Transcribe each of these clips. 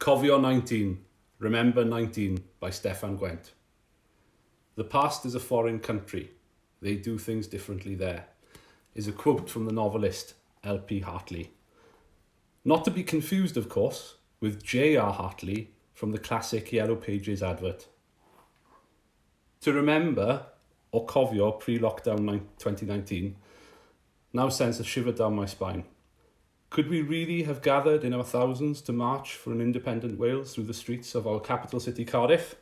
Cofio 19, Remember 19 by Steffan Gwent. The past is a foreign country. They do things differently there, is a quote from the novelist L.P. Hartley. Not to be confused, of course, with J.R. Hartley from the classic Yellow Pages advert. To remember, or cofio pre-lockdown 2019, now sends a shiver down my spine. Could we really have gathered in our thousands to march for an independent Wales through the streets of our capital city, Cardiff?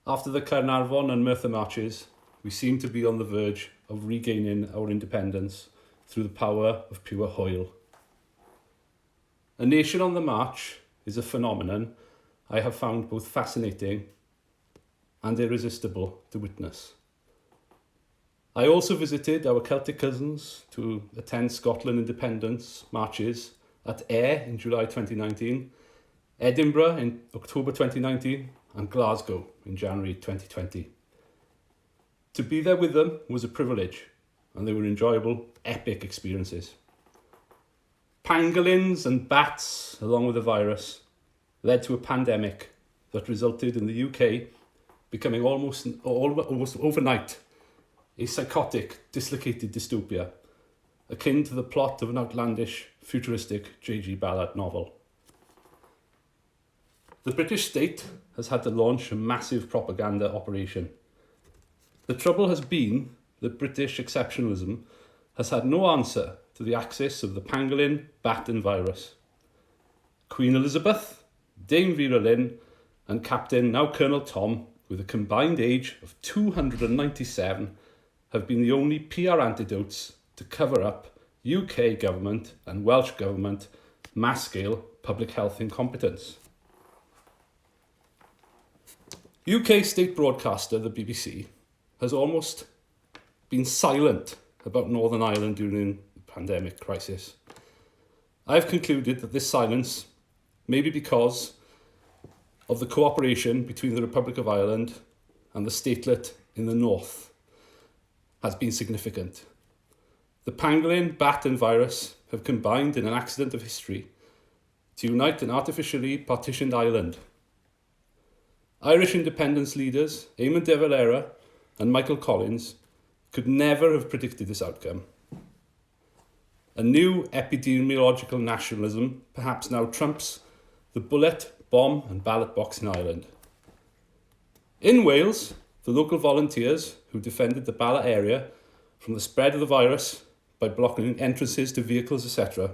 After the Caernarfon and Merthyr marches, we seem to be on the verge of regaining our independence through the power of pure hwyl. A nation on the march is a phenomenon I have found both fascinating and irresistible to witness. I also visited our Celtic cousins to attend Scotland Independence marches at Ayr in July 2019, Edinburgh in October 2019, and Glasgow in January 2020. To be there with them was a privilege, and they were enjoyable, epic experiences. Pangolins and bats, along with the virus, led to a pandemic that resulted in the UK becoming almost overnight a psychotic, dislocated dystopia, akin to the plot of an outlandish, futuristic J.G. Ballard novel. The British state has had to launch a massive propaganda operation. The trouble has been that British exceptionalism has had no answer to the axis of the pangolin, bat and virus. Queen Elizabeth, Dame Vera Lynn and Captain, now Colonel Tom, with a combined age of 297, have been the only PR antidotes to cover up UK government and Welsh government mass-scale public health incompetence. UK state broadcaster, the BBC, has almost been silent about Northern Ireland during the pandemic crisis. I've concluded that this silence may be because of the cooperation between the Republic of Ireland and the statelet in the north has been significant. The pangolin, bat and virus have combined in an accident of history to unite an artificially partitioned island. Irish independence leaders Eamon de Valera and Michael Collins could never have predicted this outcome. A new epidemiological nationalism perhaps now trumps the bullet, bomb and ballot box in Ireland. In Wales, the local volunteers who defended the Ballard area from the spread of the virus by blocking entrances to vehicles, etc.,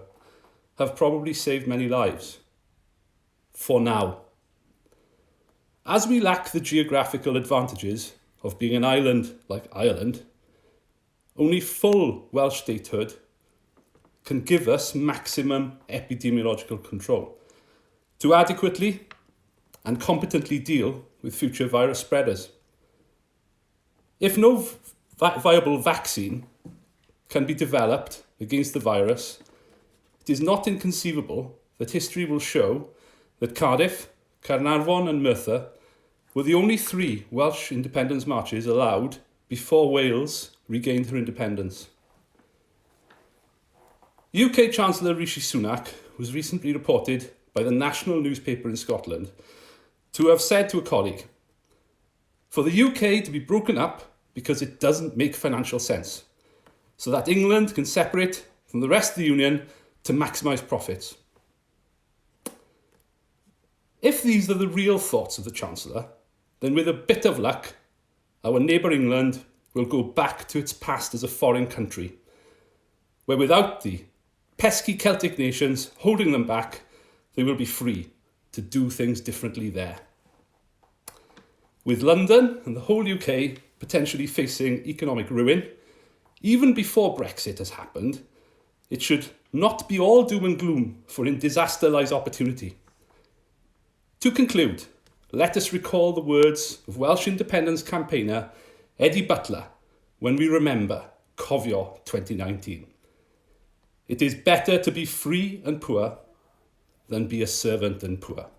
have probably saved many lives. For now. As we lack the geographical advantages of being an island like Ireland, only full Welsh statehood can give us maximum epidemiological control to adequately and competently deal with future virus spreaders. If no viable vaccine can be developed against the virus, it is not inconceivable that history will show that Cardiff, Caernarfon and Merthyr were the only 3 Welsh independence marches allowed before Wales regained her independence. UK Chancellor Richie Sunak was recently reported by the national newspaper in Scotland to have said to a colleague, "For the UK to be broken up because it doesn't make financial sense, so that England can separate from the rest of the Union to maximise profits." If these are the real thoughts of the Chancellor, then with a bit of luck, our neighbour England will go back to its past as a foreign country, where without the pesky Celtic nations holding them back, they will be free to do things differently there. With London and the whole UK potentially facing economic ruin, even before Brexit has happened, it should not be all doom and gloom, for in disaster lies opportunity. To conclude, let us recall the words of Welsh Independence campaigner Eddie Butler when we remember Cofio 2019. It is better to be free and poor than be a servant and poor.